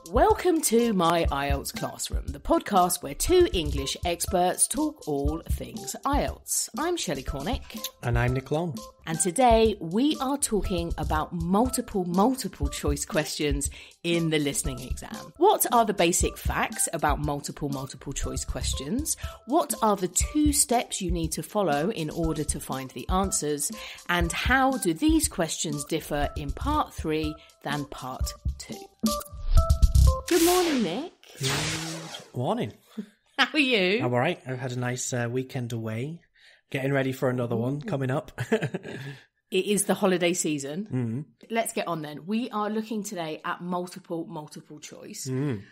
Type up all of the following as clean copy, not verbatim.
Welcome to My IELTS Classroom, the podcast where two English experts talk all things IELTS. I'm Shelley Cornick. And I'm Nick Long. And today we are talking about multiple choice questions in the listening exam. What are the basic facts about multiple choice questions? What are the 2 steps you need to follow in order to find the answers? And how do these questions differ in part 3 than part 2? Good morning, Nick. Good morning. How are you? I'm all right. I've had a nice weekend away. Getting ready for another one coming up. It is the holiday season. Mm. Let's get on then. We are looking today at multiple choice. Mm. Do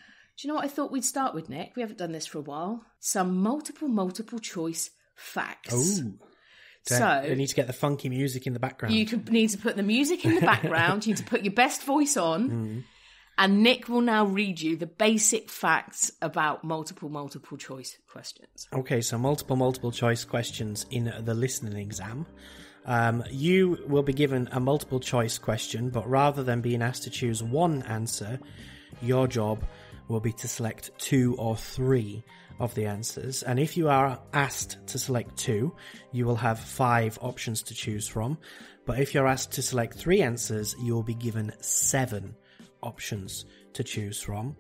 you know what I thought we'd start with, Nick? We haven't done this for a while. Some multiple choice facts. Oh. So I need to get the funky music in the background. You need to put the music in the background. You need to put your best voice on. Mm. And Nick will now read you the basic facts about multiple choice questions. Okay, so multiple choice questions in the listening exam. You will be given a multiple choice question, but rather than being asked to choose one answer, your job will be to select 2 or 3 of the answers. And if you are asked to select 2, you will have 5 options to choose from. But if you're asked to select 3 answers, you will be given 7 options to choose from.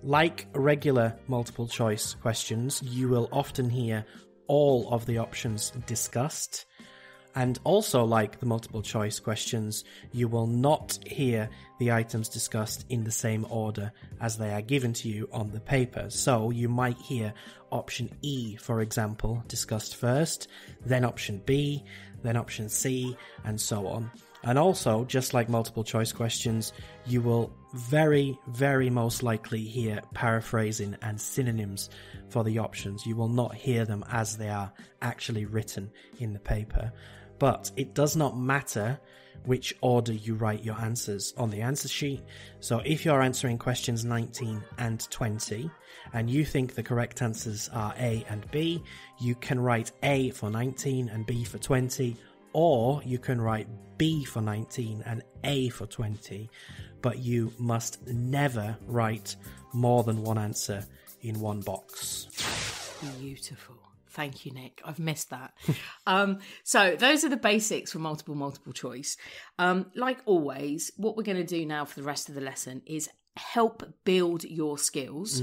Like regular multiple choice questions, you will often hear all of the options discussed. And also, like the multiple choice questions, you will not hear the items discussed in the same order as they are given to you on the paper. So you might hear option E, for example, discussed first, then option B, then option C, and so on. And also, just like multiple choice questions, you will very most likely hear paraphrasing and synonyms for the options. You will not hear them as they are actually written in the paper. But it does not matter which order you write your answers on the answer sheet. So if you're answering questions 19 and 20, and you think the correct answers are A and B, you can write A for 19 and B for 20, or you can write B for 19 and A for 20, but you must never write more than one answer in one box. Beautiful. Thank you, Nick. I've missed that. So those are the basics for multiple choice. Like always, what we're going to do now for the rest of the lesson is help build your skills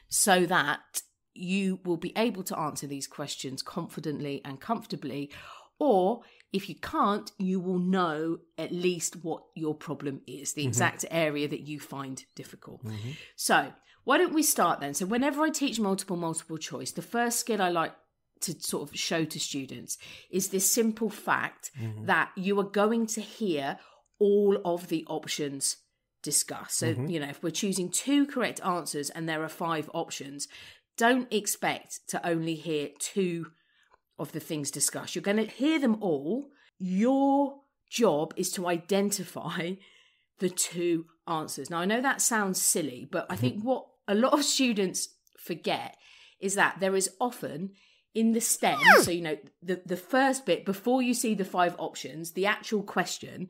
so that you will be able to answer these questions confidently and comfortably. Or if you can't, you will know at least what your problem is, the exact area that you find difficult. So why don't we start then? So whenever I teach multiple choice, the first skill I like to sort of show to students is this simple fact that you are going to hear all of the options discussed. So, you know, if we're choosing 2 correct answers and there are 5 options, don't expect to only hear 2 of the things discussed. You're going to hear them all. Your job is to identify the 2 answers. Now, I know that sounds silly, but I think what a lot of students forget is that there is often in the stem, so, you know, the first bit, before you see the 5 options, the actual question,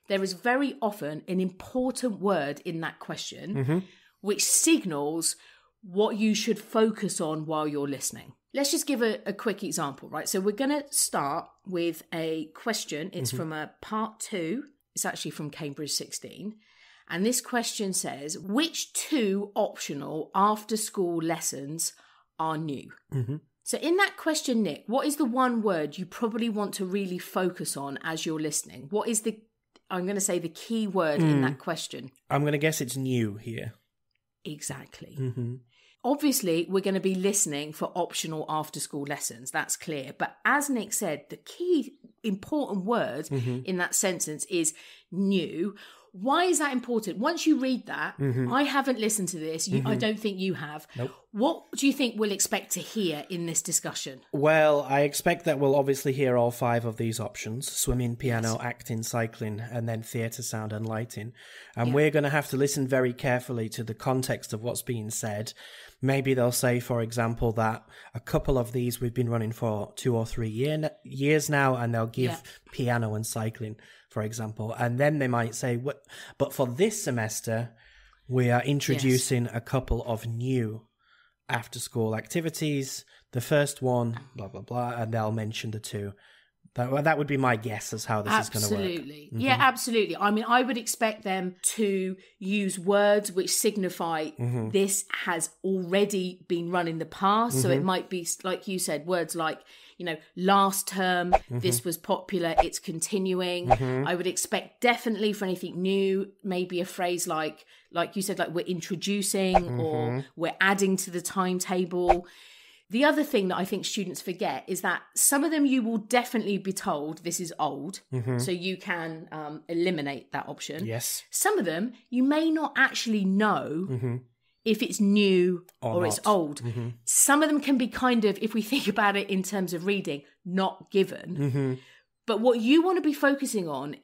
there is very often an important word in that question which signals what you should focus on while you're listening. Let's just give a quick example, right? So we're going to start with a question. It's from a part 2. It's actually from Cambridge 16. And this question says, which 2 optional after-school lessons are new? So in that question, Nick, what is the one word you probably want to really focus on as you're listening? What is I'm going to say the key word in that question? I'm going to guess it's new here. Exactly. Obviously, we're going to be listening for optional after-school lessons. That's clear. But as Nick said, the key important word in that sentence is new. Why is that important? Once you read that, I haven't listened to this. I don't think you have. Nope. What do you think we'll expect to hear in this discussion? Well, I expect that we'll obviously hear all 5 of these options: swimming, piano, acting, cycling, and then theatre, sound and lighting. And we're going to have to listen very carefully to the context of what's being said. Maybe they'll say, for example, that a couple of these we've been running for 2 or 3 years now, and they'll give piano and cycling for example. And then they might say, but for this semester, we are introducing a couple of new after-school activities. The first one, blah, blah, blah, and they'll mention the two. That would be my guess as how this is going to work. Absolutely. Yeah, absolutely. I mean, I would expect them to use words which signify this has already been run in the past. So it might be, like you said, words like, last term, this was popular, it's continuing. I would expect definitely for anything new, maybe a phrase like you said, like we're introducing or we're adding to the timetable. The other thing that I think students forget is that some of them you will definitely be told this is old, so you can eliminate that option. Yes. Some of them you may not actually know if it's new or it's old. Some of them can be kind of, if we think about it in terms of reading, not given. But what you want to be focusing on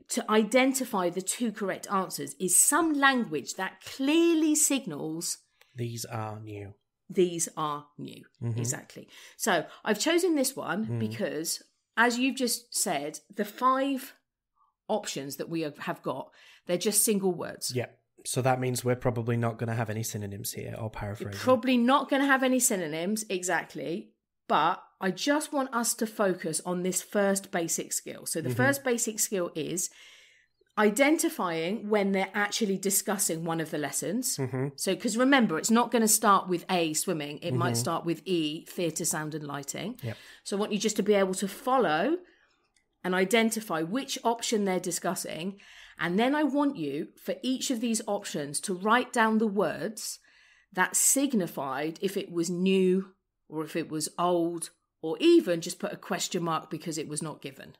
to identify the two correct answers is some language that clearly signals these are new. These are new. Exactly. So I've chosen this one because, as you've just said, the 5 options that we have got, they're just single words. Yeah. So that means we're probably not going to have any synonyms here or paraphrasing. You're probably not going to have any synonyms, exactly. But I just want us to focus on this first basic skill. So the first basic skill is identifying when they're actually discussing one of the lessons. So, because remember, it's not going to start with A, swimming. It might start with E, theatre, sound and lighting. Yep. So I want you just to be able to follow and identify which option they're discussing. And then I want you, for each of these options, to write down the words that signified if it was new or if it was old, or even just put a question mark because it was not given.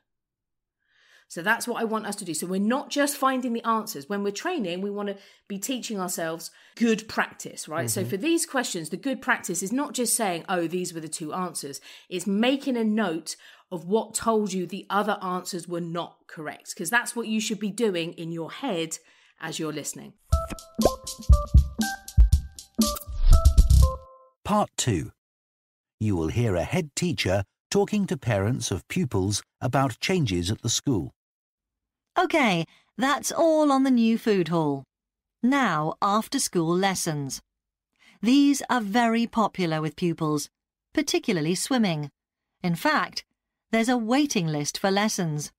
So that's what I want us to do. So we're not just finding the answers. When we're training, we want to be teaching ourselves good practice, right? So for these questions, the good practice is not just saying, oh, these were the 2 answers. It's making a note of what told you the other answers were not correct, because that's what you should be doing in your head as you're listening. Part 2. You will hear a head teacher talking to parents of pupils about changes at the school. OK, that's all on the new food hall. Now, after-school lessons. These are very popular with pupils, particularly swimming. In fact, there's a waiting list for lessons.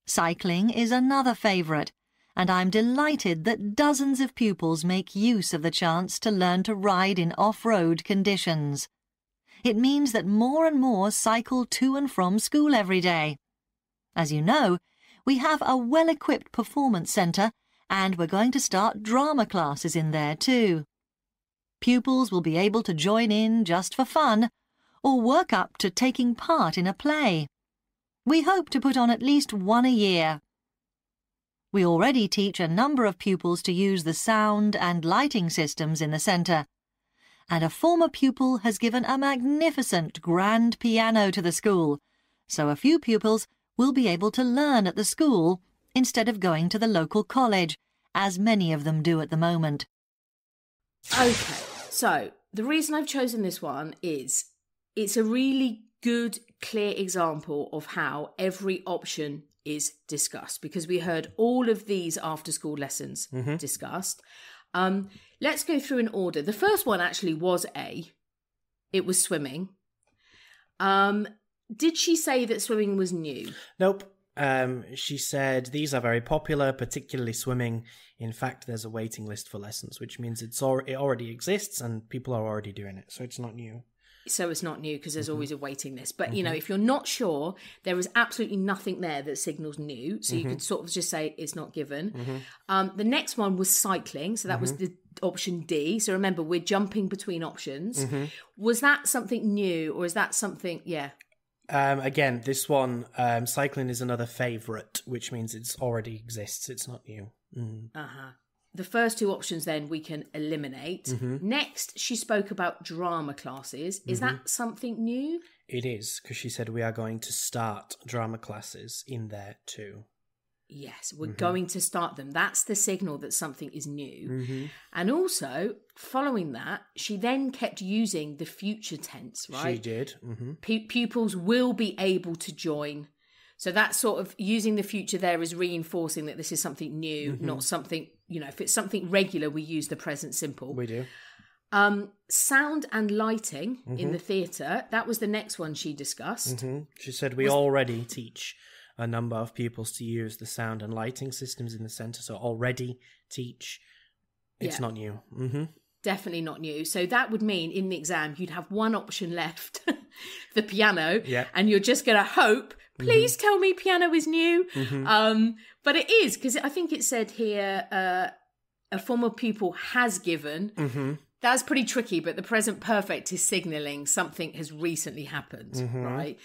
Cycling is another favourite, and I'm delighted that dozens of pupils make use of the chance to learn to ride in off-road conditions. It means that more and more cycle to and from school every day. As you know, we have a well-equipped performance centre, and we're going to start drama classes in there too. Pupils will be able to join in just for fun, or work up to taking part in a play. We hope to put on at least 1 a year. We already teach a number of pupils to use the sound and lighting systems in the centre, and a former pupil has given a magnificent grand piano to the school, so a few pupils will be able to learn at the school instead of going to the local college, as many of them do at the moment. Okay, so the reason I've chosen this one is it's a really good, clear example of how every option is discussed, because we heard all of these after-school lessons discussed. Let's go through in order. The first one actually was A. It was swimming. Did she say that swimming was new? Nope. She said these are very popular, particularly swimming. In fact, there's a waiting list for lessons, which means it already exists and people are already doing it, so it's not new. So it's not new because there's always a waiting list. But, you know, if you're not sure, there is absolutely nothing there that signals new. So you could sort of just say it's not given. The next one was cycling. So that was the option D. So remember, we're jumping between options. Was that something new or is that something, Again, this one, cycling is another favourite, which means it already exists. It's not new. The first 2 options then we can eliminate. Next, she spoke about drama classes. Is that something new? It is, because she said we are going to start drama classes in there too. Yes, we're going to start them. That's the signal that something is new. And also, following that, she then kept using the future tense, right? She did. Pupils will be able to join. So that's sort of using the future there is reinforcing that this is something new, not something, if it's something regular, we use the present simple. We do. Sound and lighting in the theatre, that was the next one she discussed. She said we already teach a number of pupils to use the sound and lighting systems in the centre, so already teach. It's not new. Definitely not new. So that would mean in the exam you'd have one option left, the piano, and you're just going to hope, please tell me piano is new. But it is, because I think it said here a former pupil has given. That's pretty tricky, but the present perfect is signalling something has recently happened, right?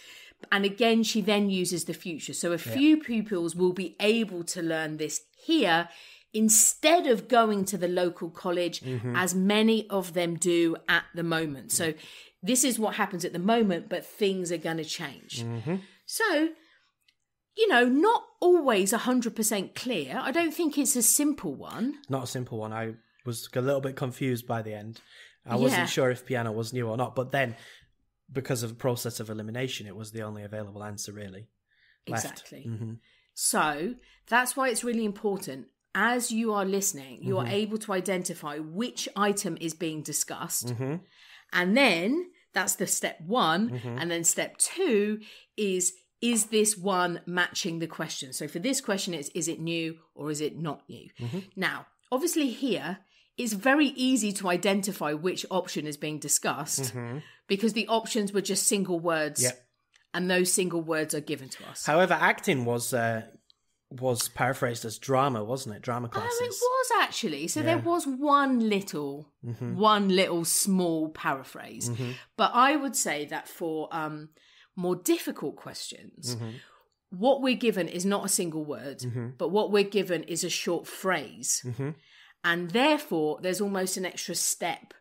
And again, she then uses the future. So a few pupils will be able to learn this here instead of going to the local college, as many of them do at the moment. So this is what happens at the moment, but things are going to change. So, not always 100% clear. I don't think it's a simple one. Not a simple one. I was a little bit confused by the end. I wasn't sure if piano was new or not, but then because of the process of elimination, it was the only available answer really left. Exactly. So that's why it's really important. As you are listening, you are able to identify which item is being discussed. And then that's the step one. And then step two is this one matching the question? So for this question, is it new or is it not new? Now, obviously here, it's very easy to identify which option is being discussed because the options were just single words and those single words are given to us. However, acting was paraphrased as drama, wasn't it? Drama classes. Oh, it was actually. So there was one little small paraphrase. But I would say that for more difficult questions, what we're given is not a single word, but what we're given is a short phrase. And therefore, there's almost an extra step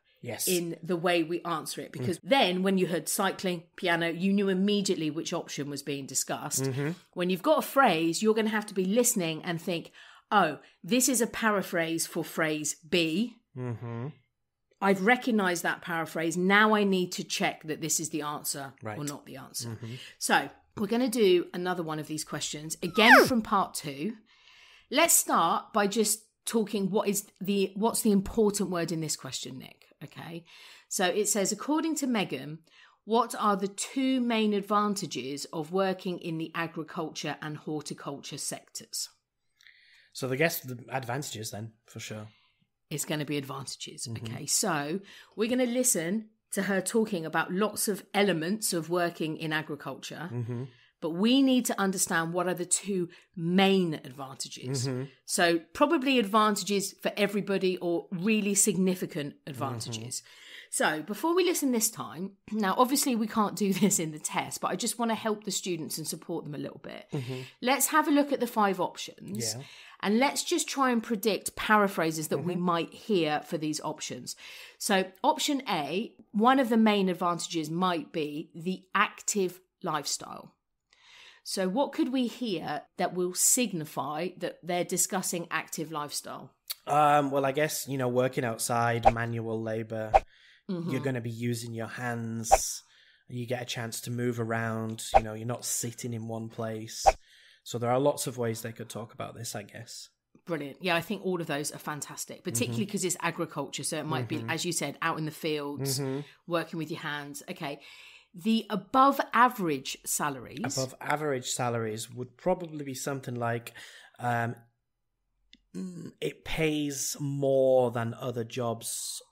in the way we answer it. Because then when you heard cycling, piano, you knew immediately which option was being discussed. When you've got a phrase, you're going to have to be listening and think, oh, this is a paraphrase for phrase B. I've recognised that paraphrase. Now I need to check that this is the answer or not the answer. So we're going to do another one of these questions, again from part 2. Let's start by just talking what's the important word in this question, Nick. Okay, so it says, according to Megan, what are the 2 main advantages of working in the agriculture and horticulture sectors? So I guess the advantages then, for sure. It's going to be advantages. Okay, so we're going to listen to her talking about lots of elements of working in agriculture. But we need to understand what are the 2 main advantages. So probably advantages for everybody or really significant advantages. So before we listen this time, now obviously we can't do this in the test, but I just want to help the students and support them a little bit. Let's have a look at the 5 options. And let's just try and predict paraphrases that we might hear for these options. So option A, one of the main advantages might be the active lifestyle. So what could we hear that will signify that they're discussing active lifestyle? Well, I guess, working outside, manual labour, you're going to be using your hands, you get a chance to move around, you're not sitting in one place. So there are lots of ways they could talk about this, I guess. Brilliant. Yeah, I think all of those are fantastic, particularly because it's agriculture. So it might be, as you said, out in the fields, working with your hands. Okay. The above average salaries. Above average salaries would probably be something like it pays more than other jobs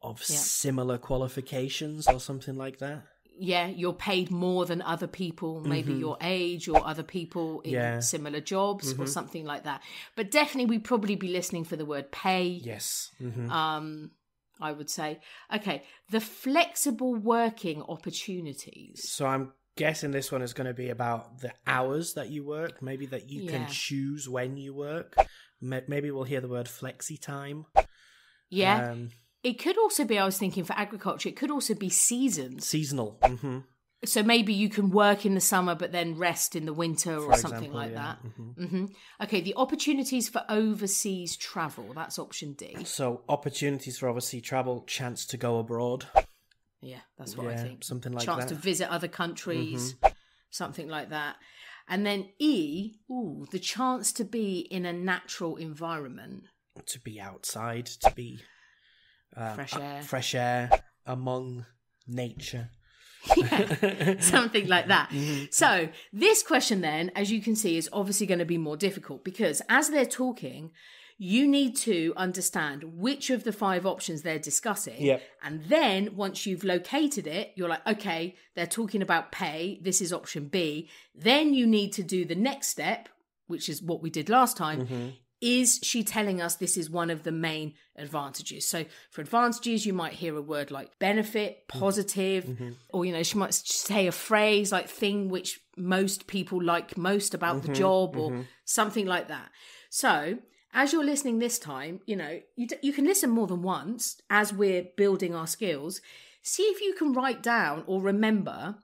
of similar qualifications or something like that. Yeah, you're paid more than other people, maybe your age or other people in similar jobs or something like that. But definitely we'd probably be listening for the word pay. Yes. I would say. Okay, the flexible working opportunities. So I'm guessing this one is going to be about the hours that you work, maybe that you can choose when you work. Maybe we'll hear the word flexi time. Yeah. It could also be, I was thinking for agriculture, it could also be seasons. Seasonal. So maybe you can work in the summer but then rest in the winter or something like that. Okay, the opportunities for overseas travel, that's option D. So opportunities for overseas travel, chance to go abroad. Yeah, that's what I think. Something like chance that. To visit other countries, something like that. And then E, the chance to be in a natural environment. To be outside, to be fresh air, among nature. Yeah, something like that. So this question then, as you can see, is obviously going to be more difficult because as they're talking, you need to understand which of the 5 options they're discussing. Yep. And then once you've located it, you're like, okay, they're talking about pay. This is option B. Then you need to do the next step, which is what we did last time. Is she telling us this is one of the main advantages? So for advantages, you might hear a word like benefit, positive, or, she might say a phrase like thing which most people like most about the job or something like that. So as you're listening this time, you can listen more than once as we're building our skills. See if you can write down or remember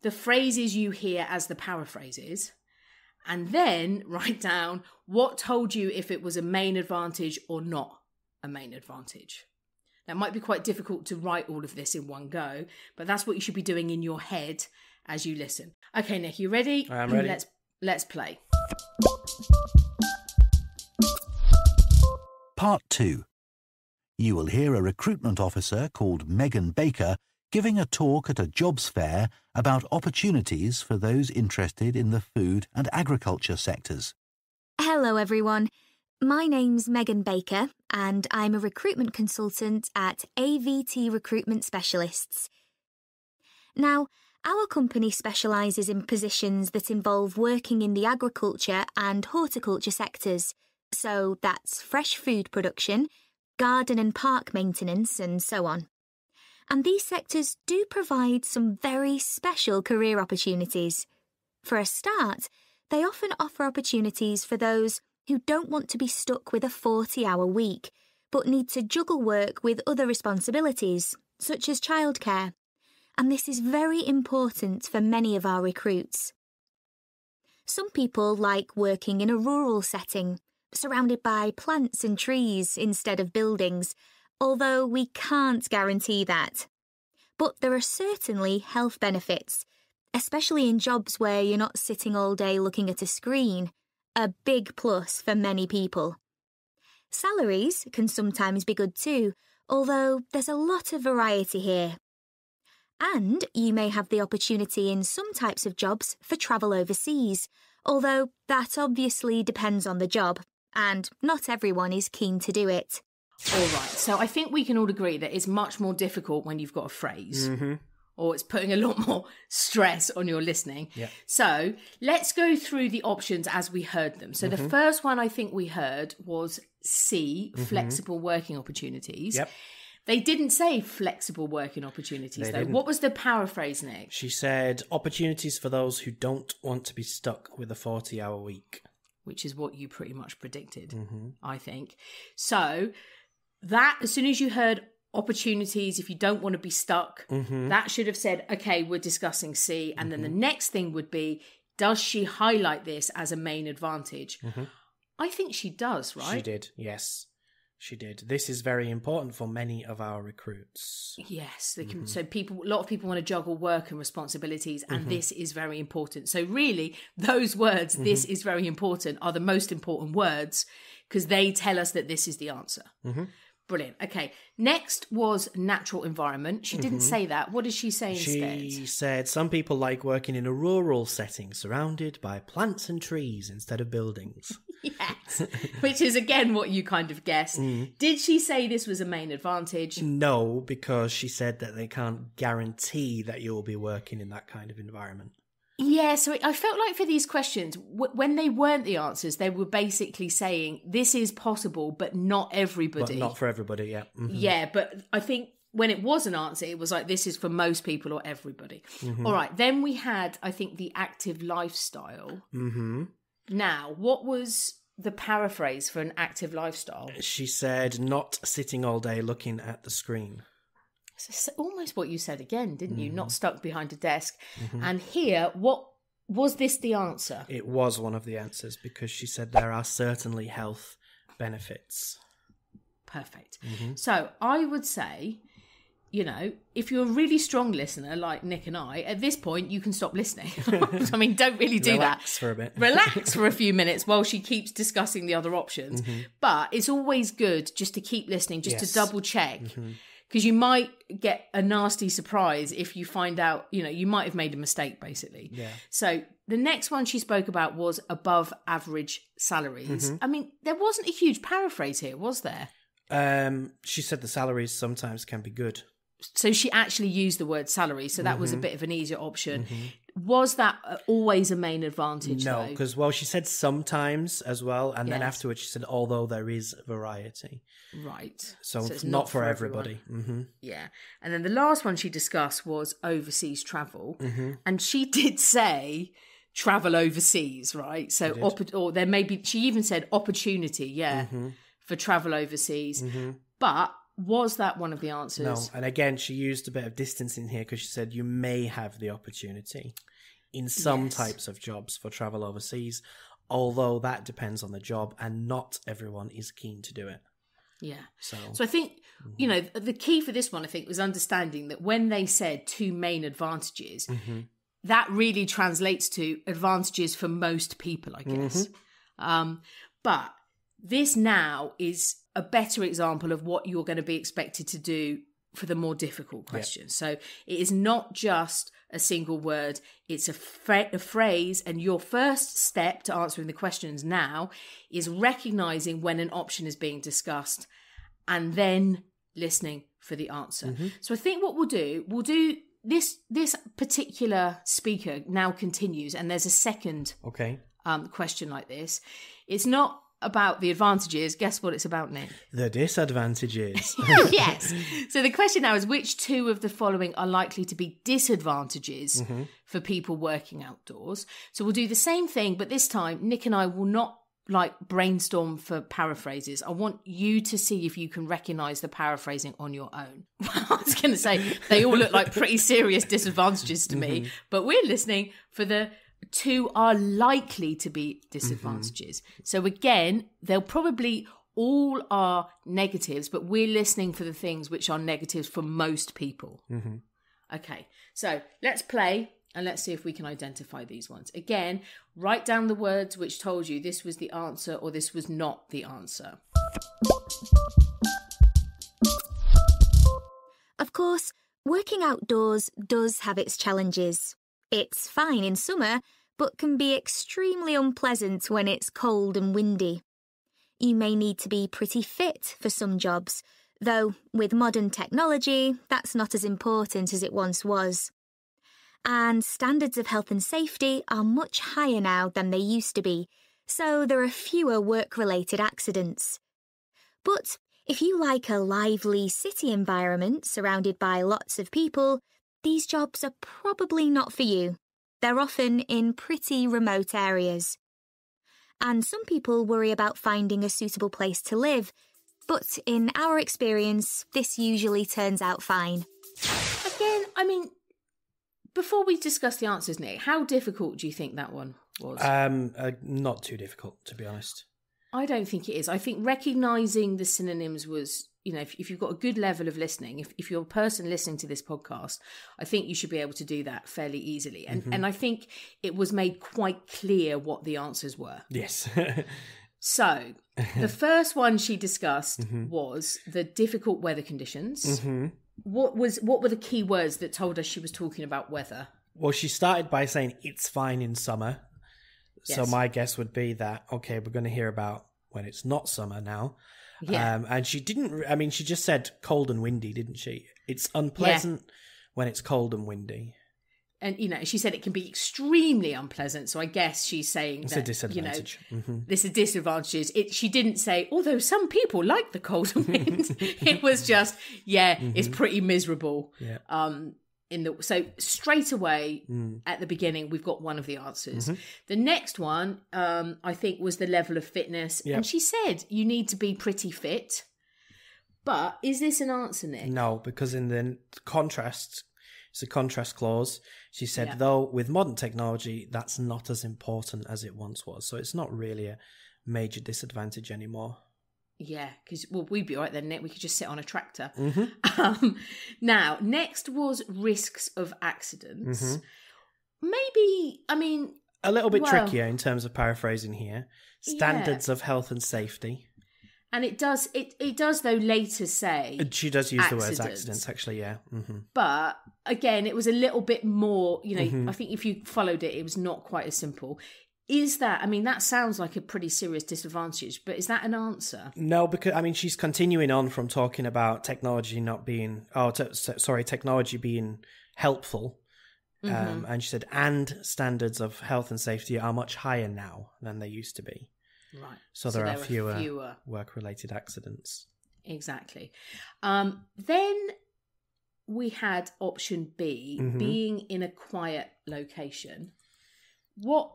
the phrases you hear as the paraphrases. And then write down what told you if it was a main advantage or not a main advantage. Now, it might be quite difficult to write all of this in one go, but that's what you should be doing in your head as you listen. Okay, Nick, you ready? I'm ready. Let's play. Part 2. You will hear a recruitment officer called Megan Baker giving a talk at a jobs fair about opportunities for those interested in the food and agriculture sectors. Hello everyone, my name's Megan Baker and I'm a recruitment consultant at AVT Recruitment Specialists. Now, our company specialises in positions that involve working in the agriculture and horticulture sectors, so that's fresh food production, garden and park maintenance and so on. And these sectors do provide some very special career opportunities. For a start, they often offer opportunities for those who don't want to be stuck with a 40-hour week, but need to juggle work with other responsibilities, such as childcare. And this is very important for many of our recruits. Some people like working in a rural setting, surrounded by plants and trees instead of buildings, although we can't guarantee that. But there are certainly health benefits, especially in jobs where you're not sitting all day looking at a screen, a big plus for many people. Salaries can sometimes be good too, although there's a lot of variety here. And you may have the opportunity in some types of jobs for travel overseas, although that obviously depends on the job, and not everyone is keen to do it. All right, so I think we can all agree that it's much more difficult when you've got a phrase, or it's putting a lot more stress on your listening. Yeah. So let's go through the options as we heard them. So the first one I think we heard was C, flexible working opportunities. Yep. They didn't say flexible working opportunities, though. Didn't. What was the paraphrase, Nick? She said opportunities for those who don't want to be stuck with a 40-hour week. Which is what you pretty much predicted, I think. So that, as soon as you heard opportunities, if you don't want to be stuck, that should have said, okay, we're discussing C. And then the next thing would be, does she highlight this as a main advantage? I think she does, right? She did, yes. She did. This is very important for many of our recruits. Yes, they can. So a lot of people want to juggle work and responsibilities, and this is very important. So really, those words, this is very important, are the most important words because they tell us that this is the answer. Brilliant. Okay. Next was natural environment. She didn't say that. What did she say instead? She said some people like working in a rural setting surrounded by plants and trees instead of buildings. Yes, which is again what you kind of guessed. Did she say this was a main advantage? No, because she said that they can't guarantee that you'll be working in that kind of environment. Yeah, so I felt like for these questions, when they weren't the answers, they were basically saying this is possible, but not everybody. But not for everybody, yeah. Yeah, but I think when it was an answer, it was like this is for most people or everybody. All right, then we had, I think, the active lifestyle. Now, what was the paraphrase for an active lifestyle? She said not sitting all day looking at the screen. It's almost what you said again, didn't you? Not stuck behind a desk. And here, what was this the answer? It was one of the answers because she said there are certainly health benefits. Perfect. So I would say you know, if you're a really strong listener like Nick and I, at this point you can stop listening. I mean, don't really do Relax that. for a bit. Relax for a few minutes while she keeps discussing the other options. But it's always good just to keep listening, just to double check. Because you might get a nasty surprise if you find out, you know, you might have made a mistake, basically. Yeah. So the next one she spoke about was above average salaries. I mean, there wasn't a huge paraphrase here, was there? She said the salaries sometimes can be good. So she actually used the word salary, so that was a bit of an easier option. Was that always a main advantage, No, though? because, well, she said sometimes as well, and then afterwards she said, although there is variety. Right. So it's not for everybody. Yeah. And then the last one she discussed was overseas travel. And she did say travel overseas, right? So, or there may be, she even said opportunity, for travel overseas. But was that one of the answers? No, and again, she used a bit of distance in here because she said you may have the opportunity in some types of jobs for travel overseas, although that depends on the job and not everyone is keen to do it. Yeah. So I think, you know, the key for this one, I think, was understanding that when they said two main advantages, that really translates to advantages for most people, I guess. But this now is a better example of what you're going to be expected to do for the more difficult questions. So it is not just a single word, it's a phrase, and your first step to answering the questions now is recognizing when an option is being discussed and then listening for the answer. So I think what we'll do this particular speaker now continues, and there's a second question like this. It's not about the advantages. Guess what it's about, Nick? The disadvantages. Yes. So the question now is, which two of the following are likely to be disadvantages for people working outdoors? So we'll do the same thing, but this time Nick and I will not brainstorm for paraphrases. I want you to see if you can recognise the paraphrasing on your own. I was going to say they all look like pretty serious disadvantages to me, but we're listening for the two are likely to be disadvantages. So again, they'll probably all are negatives, but we're listening for the things which are negatives for most people. Okay, so let's play and let's see if we can identify these ones. Again, write down the words which told you this was the answer or this was not the answer. Of course, working outdoors does have its challenges. It's fine in summer, but can be extremely unpleasant when it's cold and windy. You may need to be pretty fit for some jobs, though with modern technology, that's not as important as it once was. And standards of health and safety are much higher now than they used to be, so there are fewer work-related accidents. But if you like a lively city environment surrounded by lots of people, these jobs are probably not for you. They're often in pretty remote areas. And some people worry about finding a suitable place to live, but in our experience, this usually turns out fine. Again, I mean, before we discuss the answers, Nick, how difficult do you think that one was? Not too difficult, to be honest. I don't think it is. I think recognising the synonyms was, you know, if you've got a good level of listening, if you're a person listening to this podcast, I think you should be able to do that fairly easily. And I think it was made quite clear what the answers were. Yes. So the first one she discussed was the difficult weather conditions. What were the key words that told us she was talking about weather? Well, she started by saying it's fine in summer. Yes. So my guess would be that, okay, we're going to hear about when it's not summer now. Yeah. And she didn't, I mean, she just said cold and windy, didn't she? It's unpleasant when it's cold and windy. And, you know, she said it can be extremely unpleasant. So I guess she's saying it's that, a disadvantage. You know, this is disadvantages. She didn't say, although some people like the cold and wind. It was just, it's pretty miserable. Yeah. So straight away at the beginning, we've got one of the answers. The next one, I think, was the level of fitness. Yep. And she said you need to be pretty fit. But is this an answer, Nick? No, because in the contrast, it's a contrast clause. She said, though, with modern technology, that's not as important as it once was. So it's not really a major disadvantage anymore. Yeah, because, well, we'd be all right then, Nick. We could just sit on a tractor. Mm-hmm. Now, next was risks of accidents. Mm-hmm. Maybe, I mean... A little bit well, trickier in terms of paraphrasing here. Standards of health and safety. And it does, though, later say... She does use accidents. the words accidents, actually, yeah. Mm-hmm. But, again, it was a little bit more, you know, Mm-hmm. I think if you followed it, it was not quite as simple. Is that, I mean, that sounds like a pretty serious disadvantage, but is that an answer? No, because, I mean, she's continuing on from talking about technology not being... technology being helpful. Mm-hmm. And she said, and standards of health and safety are much higher now than they used to be. Right. So there are fewer work-related accidents. Exactly. Then we had option B, Mm-hmm. being in a quiet location. What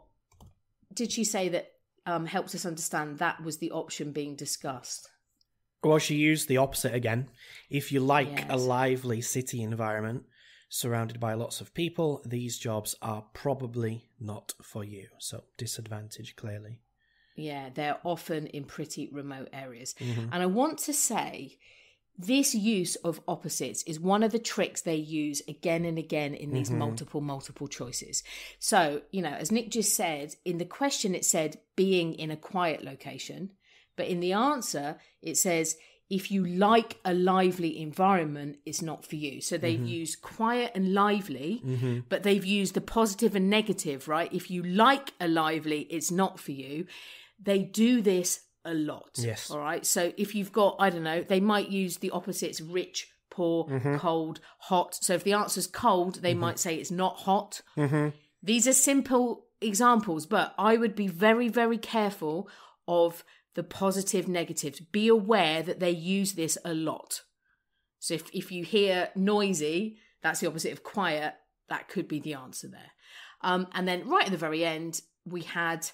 did she say that helps us understand that was the option being discussed? Well, she used the opposite again. If you like a Yes. lively city environment surrounded by lots of people, these jobs are probably not for you. So disadvantage, clearly. Yeah, they're often in pretty remote areas. Mm-hmm. And I want to say this use of opposites is one of the tricks they use again and again in these Mm-hmm. multiple choices. So, you know, as Nick just said, in the question it said being in a quiet location, but in the answer it says if you like a lively environment, it's not for you. So they've used quiet and lively, but they've used the positive and negative, right? If you like a lively, it's not for you. They do this a lot. Yes. All right. So if you've got, I don't know, they might use the opposites: rich, poor, cold, hot. So if the answer's cold, they might say it's not hot. These are simple examples, but I would be very, very careful of the positive negatives. Be aware that they use this a lot. So if you hear noisy, that's the opposite of quiet. That could be the answer there. And then right at the very end, we had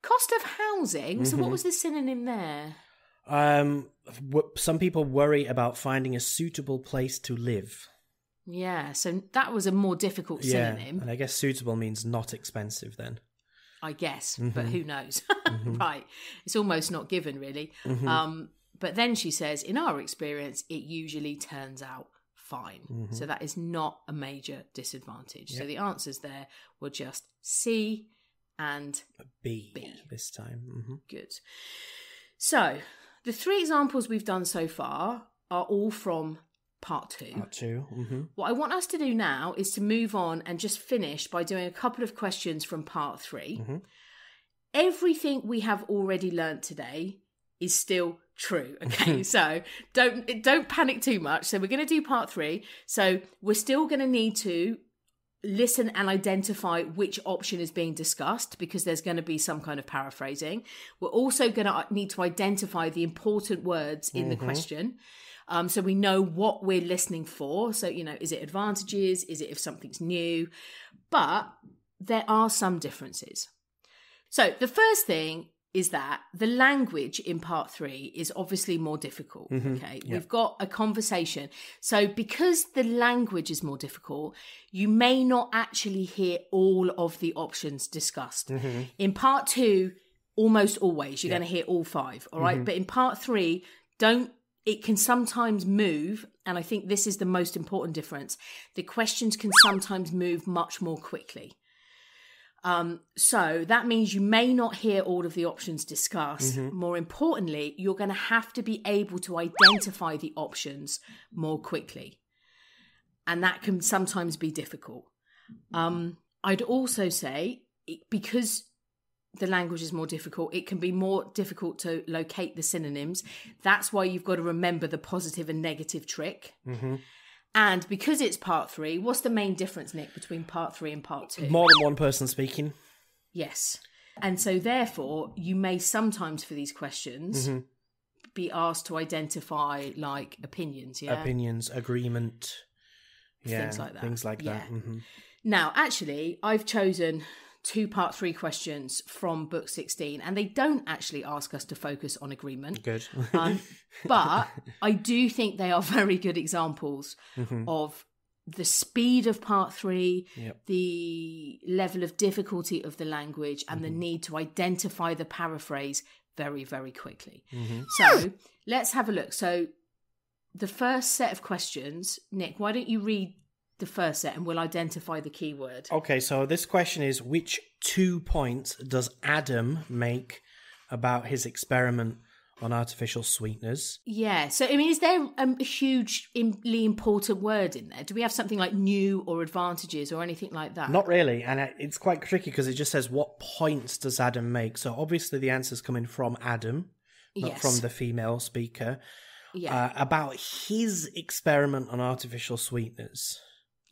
cost of housing. So what was the synonym there? Some people worry about finding a suitable place to live. Yeah, so that was a more difficult synonym. And I guess suitable means not expensive then. I guess, but who knows? Right. It's almost not given, really. But then she says, in our experience, it usually turns out fine. So that is not a major disadvantage. So the answers there were just C and B. This time. Good. So the three examples we've done so far are all from part 2. Part 2. What I want us to do now is to move on and just finish by doing a couple of questions from part 3. Everything we have already learnt today is still true. Okay, so don't panic too much. So we're going to do part 3. So we're still going to need to listen and identify which option is being discussed, because there's going to be some kind of paraphrasing. We're also going to need to identify the important words in the question. So we know what we're listening for. So, you know, is it advantages? Is it if something's new? But there are some differences. So the first thing is that the language in part 3 is obviously more difficult. Okay, we've got a conversation. So because the language is more difficult, you may not actually hear all of the options discussed. In part 2, almost always, you're going to hear all 5. All right. But in part 3, it can sometimes move, and I think this is the most important difference. The questions can sometimes move much more quickly. So that means you may not hear all of the options discussed. More importantly, you're going to have to be able to identify the options more quickly. And that can sometimes be difficult. I'd also say, because the language is more difficult, it can be more difficult to locate the synonyms. That's why you've got to remember the positive and negative trick. And because it's part 3, what's the main difference, Nick, between part 3 and part 2? More than one person speaking. Yes. And so therefore, you may sometimes for these questions be asked to identify like opinions, Opinions, agreement. Things like that. Things like that. Now, actually, I've chosen 2 part 3 questions from book 16, and they don't actually ask us to focus on agreement. Good. But I do think they are very good examples of the speed of part 3, the level of difficulty of the language, and the need to identify the paraphrase very, very quickly. So let's have a look. So the first set of questions, Nick, why don't you read the first set and we'll identify the keyword. Okay, so this question is, which 2 points does Adam make about his experiment on artificial sweeteners? Yeah, so I mean, is there a hugely important word in there? Do we have something like new or advantages or anything like that? Not really, and it's quite tricky because it just says, what points does Adam make? So obviously the answer's coming from Adam, not from the female speaker, about his experiment on artificial sweeteners.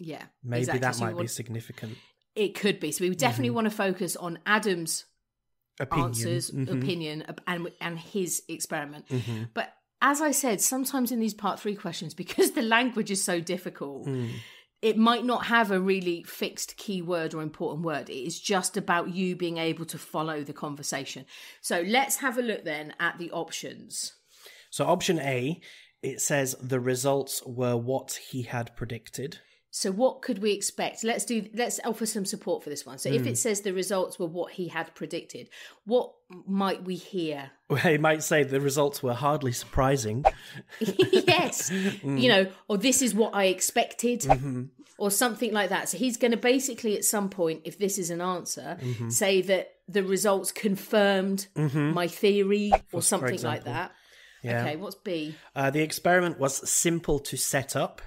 Yeah, maybe exactly. that might be significant. It could be. So we would definitely want to focus on Adam's answers, opinion, and his experiment. But as I said, sometimes in these part 3 questions, because the language is so difficult, it might not have a really fixed keyword or important word. It is just about you being able to follow the conversation. So let's have a look then at the options. So option A, it says the results were what he had predicted. So what could we expect? Let's offer some support for this one. So if it says the results were what he had predicted, what might we hear? Well, he might say the results were hardly surprising. Yes. Or this is what I expected, or something like that. So he's going to basically at some point, if this is an answer, say that the results confirmed my theory or something like that. Yeah. Okay, what's B? The experiment was simple to set up.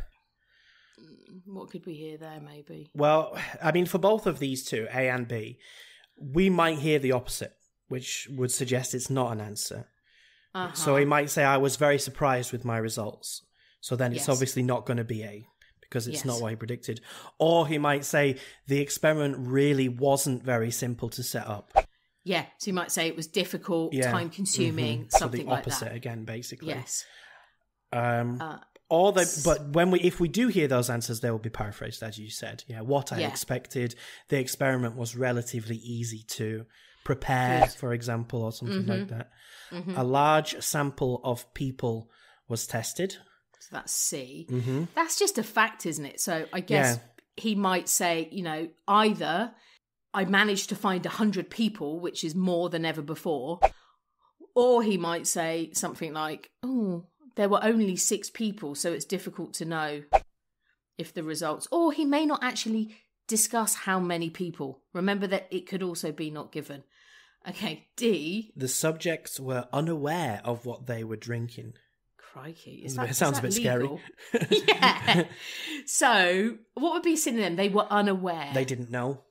What could we hear there, maybe? Well, I mean, for both of these two, A and B, we might hear the opposite, which would suggest it's not an answer. So he might say, I was very surprised with my results. So then it's obviously not going to be A, because it's not what he predicted. Or he might say, the experiment really wasn't very simple to set up. Yeah, so you might say it was difficult, time-consuming, something like that. So the opposite again, basically. Yes. But if we do hear those answers, they will be paraphrased, as you said. Yeah, what I expected. The experiment was relatively easy to prepare, for example, or something like that. A large sample of people was tested. So that's C. That's just a fact, isn't it? So I guess he might say, either I managed to find 100 people, which is more than ever before, or he might say something like, there were only 6 people, so it's difficult to know if the results... Or he may not actually discuss how many people. Remember that it could also be not given. Okay, D. The subjects were unaware of what they were drinking. Crikey. It sounds a bit legal? scary. Yeah. So, what would be a synonym? They were unaware. They didn't know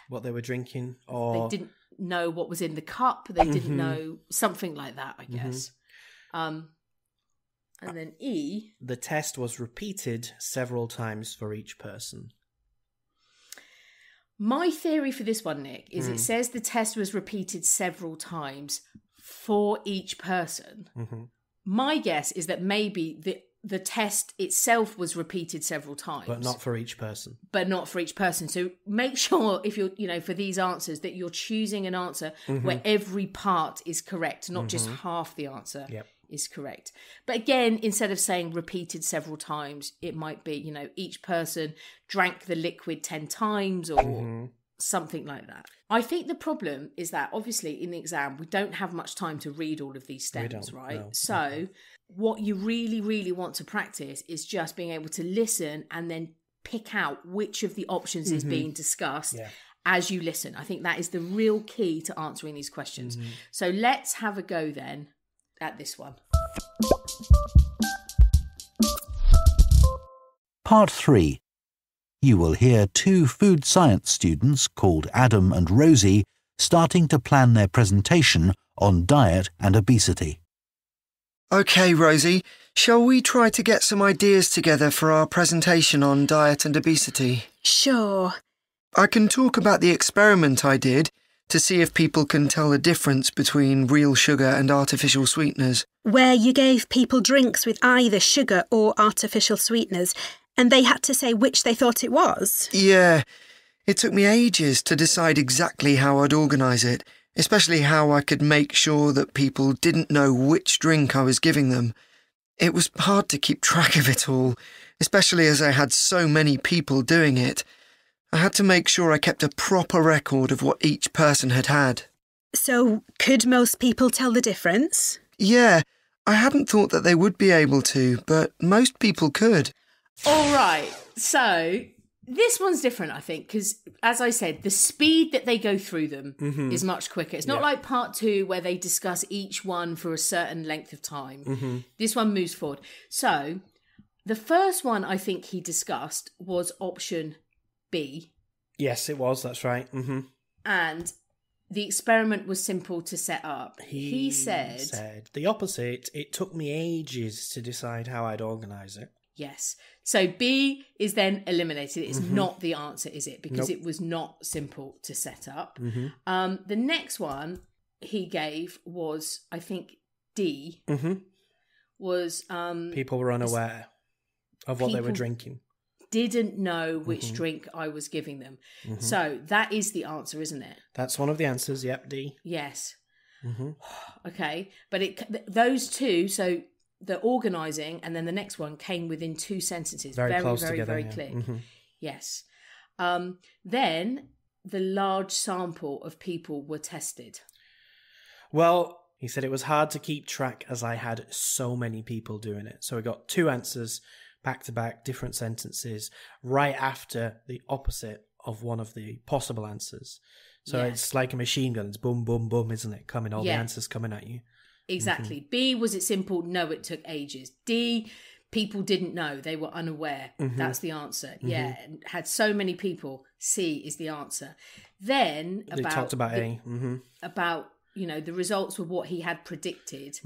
what they were drinking. Or they didn't know what was in the cup. They didn't know something like that, I guess. And then E. The test was repeated several times for each person. My theory for this one, Nick, is it says the test was repeated several times for each person. My guess is that maybe the test itself was repeated several times. But not for each person. So make sure if you're, for these answers that you're choosing an answer where every part is correct, not just half the answer. Is correct. But again, instead of saying repeated several times, it might be, each person drank the liquid 10 times or something like that. I think the problem is that obviously in the exam, we don't have much time to read all of these stems, right? No. So what you really, really want to practice is just being able to listen and then pick out which of the options is being discussed as you listen. I think that is the real key to answering these questions. So let's have a go then at this one. Part 3. You will hear 2 food science students called Adam and Rosie starting to plan their presentation on diet and obesity. OK, Rosie, shall we try to get some ideas together for our presentation on diet and obesity? Sure. I can talk about the experiment I did to see if people can tell the difference between real sugar and artificial sweeteners. Where you gave people drinks with either sugar or artificial sweeteners, and they had to say which they thought it was? Yeah, it took me ages to decide exactly how I'd organise it, especially how I could make sure that people didn't know which drink I was giving them. It was hard to keep track of it all, especially as I had so many people doing it. I had to make sure I kept a proper record of what each person had had. So, could most people tell the difference? Yeah, I hadn't thought that they would be able to, but most people could. All right, so this one's different, I think, because, as I said, the speed that they go through them is much quicker. It's not like part 2 where they discuss each one for a certain length of time. This one moves forward. So the first one I think he discussed was option B. Yes, it was. That's right. And the experiment was simple to set up. He said the opposite. It took me ages to decide how I'd organise it. Yes. So B is then eliminated. It's not the answer, is it? Because it was not simple to set up. The next one he gave was, I think, D. Was people were unaware of what they were drinking. Didn't know which drink I was giving them. So that is the answer, isn't it? That's one of the answers. Yep, D. Yes. Okay, but those two. So the organising and then the next one came within 2 sentences. Very close very, together, very quick. Yes. Then the large sample of people were tested. Well, he said it was hard to keep track as I had so many people doing it. So we got 2 answers back to back, different sentences, right after the opposite of one of the possible answers. So it's like a machine gun. It's boom, boom, boom, isn't it? All the answers coming at you. Exactly. B, was it simple? No, it took ages. D, people didn't know. They were unaware. That's the answer. Yeah. And had so many people. C is the answer. Then They talked about A. About, the results were what he had predicted.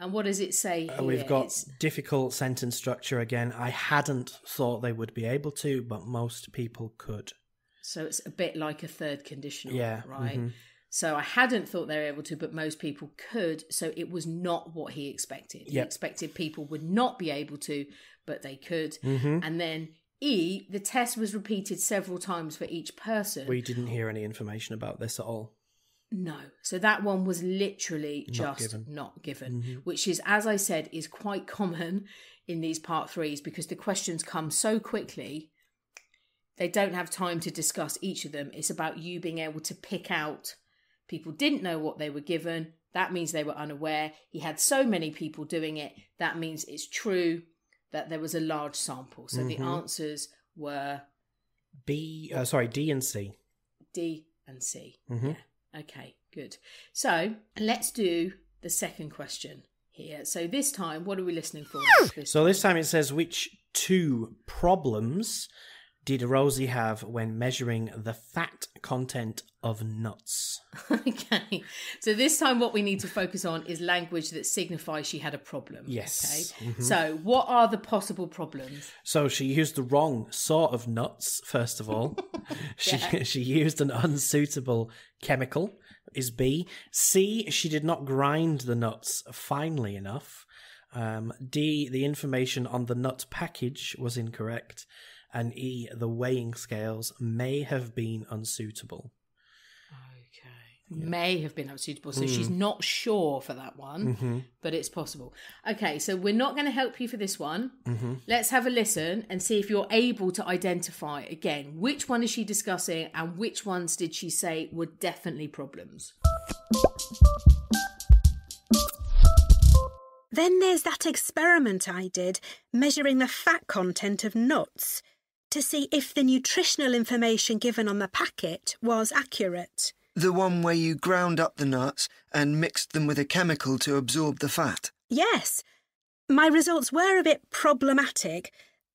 And what does it say here? We've got difficult sentence structure again. I hadn't thought they would be able to, but most people could. So it's a bit like a third conditional, right? So I hadn't thought they were able to, but most people could. So it was not what he expected. He expected people would not be able to, but they could. And then E, the test was repeated several times for each person. We didn't hear any information about this at all. No. So that one was literally not given, which is, as I said, is quite common in these part 3s because the questions come so quickly. They don't have time to discuss each of them. It's about you being able to pick out. People didn't know what they were given. That means they were unaware. He had so many people doing it. That means it's true that there was a large sample. So the answers were D and C. D and C. Yeah. Okay, good. So let's do the second question here. So this time, what are we listening for? This time it says, which 2 problems did Rosie have when measuring the fat content of nuts? Okay. So this time what we need to focus on is language that signifies she had a problem. Yes. Okay. So what are the possible problems? So she used the wrong sort of nuts, first of all. She used an unsuitable chemical, is B. C, she did not grind the nuts finely enough. D, the information on the nut package was incorrect. And E, the weighing scales may have been unsuitable. Okay. May have been unsuitable. So she's not sure for that one, but it's possible. Okay, so we're not going to help you for this one. Let's have a listen and see if you're able to identify, again, which one is she discussing and which ones did she say were definitely problems. Then there's that experiment I did, measuring the fat content of nuts, to see if the nutritional information given on the packet was accurate. The one where you ground up the nuts and mixed them with a chemical to absorb the fat? Yes. My results were a bit problematic.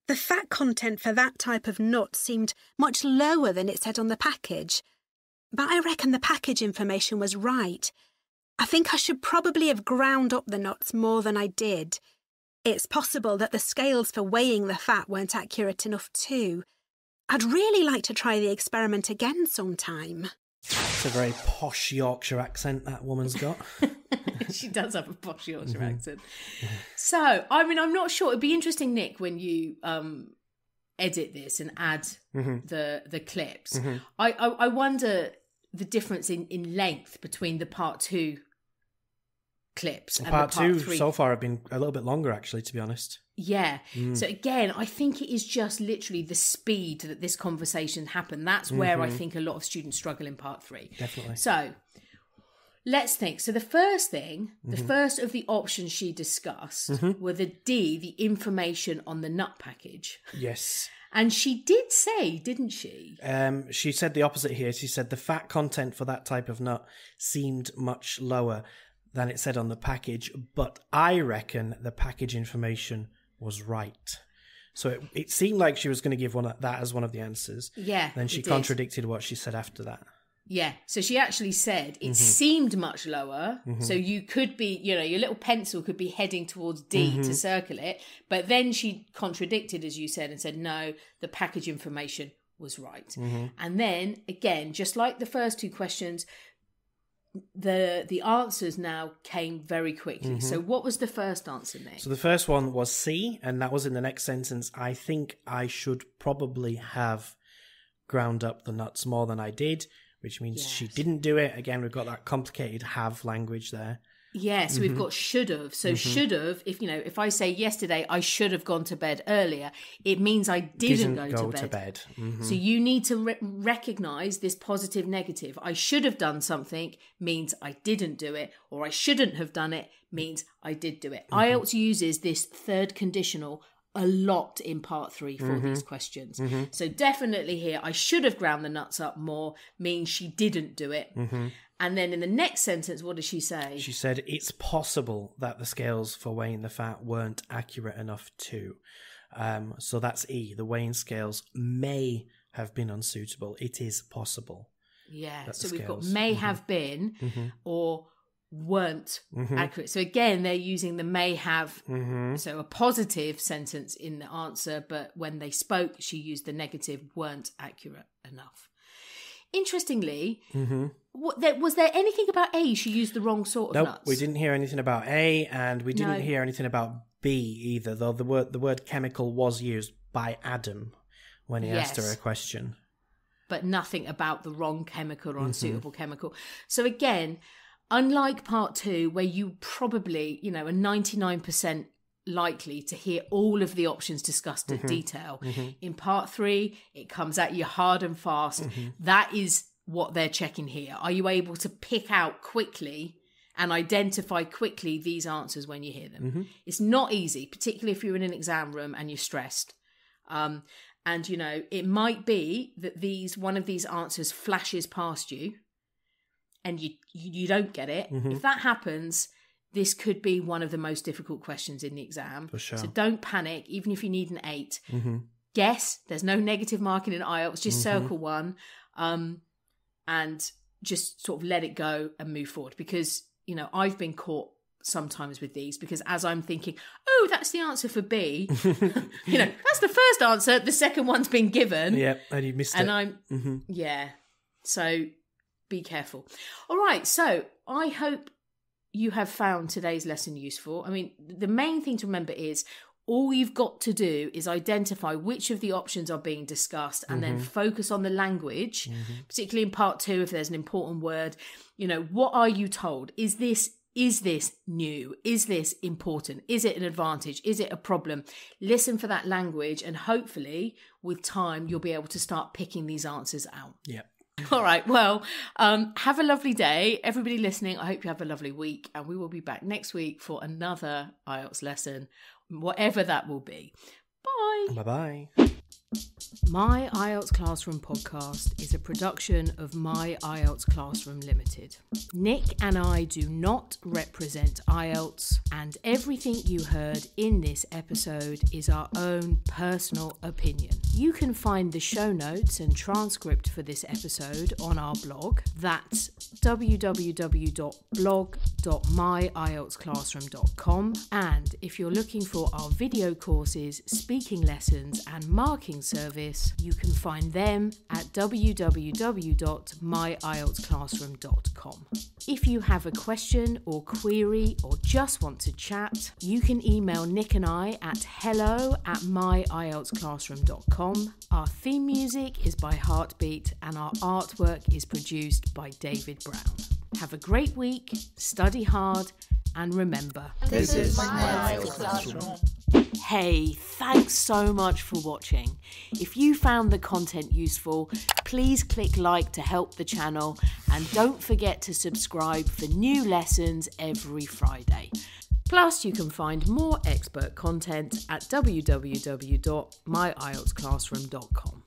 The fat content for that type of nut seemed much lower than it said on the package. But I reckon the package information was right. I think I should probably have ground up the nuts more than I did. It's possible that the scales for weighing the fat weren't accurate enough too. I'd really like to try the experiment again sometime. It's a very posh Yorkshire accent that woman's got. She does have a posh Yorkshire accent. So, I'm not sure. It'd be interesting, Nick, when you edit this and add the clips. I wonder the difference in length between the part 2 clips and part the part 2 3. So far have been a little bit longer, actually, to be honest. Yeah. So again, I think it is just literally the speed that this conversation happened. That's where I think a lot of students struggle in part 3. Definitely. So let's think. So the first thing, the first of the options she discussed were the D, the information on the nut package. Yes. And she did say, didn't she? She said the opposite here. She said the fat content for that type of nut seemed much lower than it said on the package, but I reckon the package information was right. So it seemed like she was going to give that as one of the answers. Yeah. Then she contradicted what she said after that. Yeah. So she actually said it seemed much lower. So you could be, you know, your little pencil could be heading towards D to circle it. But then she contradicted, as you said, and said, no, the package information was right. And then, again, just like the first two questions, the answers now came very quickly. So what was the first answer, Nick? So the first one was C, and that was in the next sentence. I think I should probably have ground up the nuts more than I did, which means she didn't do it. Again, we've got that complicated have language there. Yeah, so we've got should have. So should have, if I say yesterday I should have gone to bed earlier, it means I didn't go to bed. So you need to recognise this positive negative. I should have done something means I didn't do it, or I shouldn't have done it means I did do it. IELTS uses this third conditional a lot in part 3 for these questions. So definitely here, I should have ground the nuts up more means she didn't do it. And then in the next sentence, what does she say? She said, it's possible that the scales for weighing the fat weren't accurate enough too. So that's E. The weighing scales may have been unsuitable. It is possible. Yeah, so we've got may have been or weren't accurate. So again, they're using the may have, so a positive sentence in the answer, but when they spoke, she used the negative weren't accurate enough. Interestingly, was there anything about A she used the wrong sort of nuts? We didn't hear anything about A, and we didn't hear anything about B either, though the word chemical was used by Adam when he asked her a question. But nothing about the wrong chemical or unsuitable chemical. So again, unlike part 2, where you probably, are 99% likely to hear all of the options discussed in detail. In part 3, it comes at you hard and fast. That is what they're checking here. Are you able to pick out quickly and identify quickly these answers when you hear them? It's not easy, particularly if you're in an exam room and you're stressed. And, it might be that one of these answers flashes past you and you don't get it. If that happens, this could be one of the most difficult questions in the exam. For sure. So don't panic, even if you need an 8. Guess, there's no negative marking in IELTS, just circle 1 and just sort of let it go and move forward. Because, I've been caught sometimes with these because as I'm thinking, oh, that's the answer for B, that's the first answer, the second one's been given. Yeah, and you missed it. And so be careful. All right, so I hope you have found today's lesson useful. I mean, the main thing to remember is all you've got to do is identify which of the options are being discussed and then focus on the language, particularly in part 2, if there's an important word. What are you told? Is this new? Is this important? Is it an advantage? Is it a problem? Listen for that language, and hopefully with time, you'll be able to start picking these answers out. Yeah. All right, well, have a lovely day. Everybody listening, I hope you have a lovely week, and we will be back next week for another IELTS lesson, whatever that will be. Bye. Bye-bye. My IELTS Classroom podcast is a production of My IELTS Classroom Limited. Nick and I do not represent IELTS, and everything you heard in this episode is our own personal opinion. You can find the show notes and transcript for this episode on our blog. That's www.blog.myieltsclassroom.com. And if you're looking for our video courses, speaking lessons, and marking service, you can find them at www.myieltsclassroom.com. If you have a question or query or just want to chat, you can email Nick and I at hello@myieltsclassroom.com. Our theme music is by Heartbeat and our artwork is produced by David Brown. Have a great week, study hard, and remember, this is my IELTS Classroom. Hey, thanks so much for watching. If you found the content useful, please click like to help the channel And don't forget to subscribe for new lessons every Friday. Plus, you can find more expert content at www.myieltsclassroom.com.